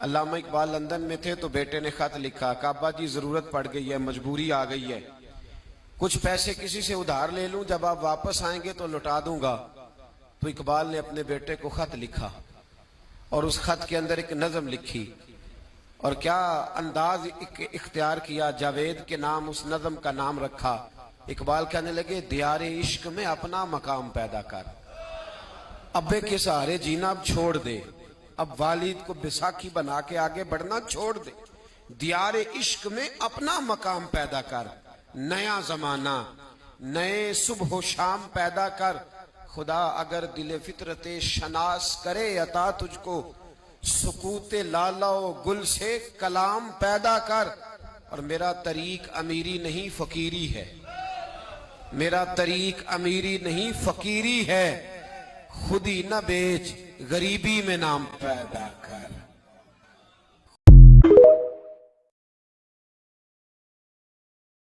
अल्लामा Iqbal London में थे तो बेटे ने खत लिखा, काबा जी जरूरत पड़ गई है, मजबूरी आ गई है, कुछ पैसे किसी से उधार ले लूं, जब आप वापस आएंगे तो लौटा दूंगा। तो इकबाल ने अपने बेटे को खत लिखा और उस खत के अंदर एक नज्म लिखी और क्या अंदाज इख्तियार किया, जावेद के नाम उस नज्म का नाम रखा। इकबाल कहने लगे, दियारे इश्क में अपना मकाम पैदा कर, अब्बे के सहारे जीना अब छोड़ दे, अब वालिद को बैसाखी बना के आगे बढ़ना छोड़ दे, दियारे इश्क में अपना मकाम पैदा कर, नया जमाना नए सुबह शाम पैदा कर, खुदा अगर दिल फितरते शनास करे अता तुझको, सुकूते लाला गुल से कलाम पैदा कर। और मेरा तरीक अमीरी नहीं फकीरी है, मेरा तरीक अमीरी नहीं फकीरी है, खुदी न बेच गरीबी में नाम पैदा कर।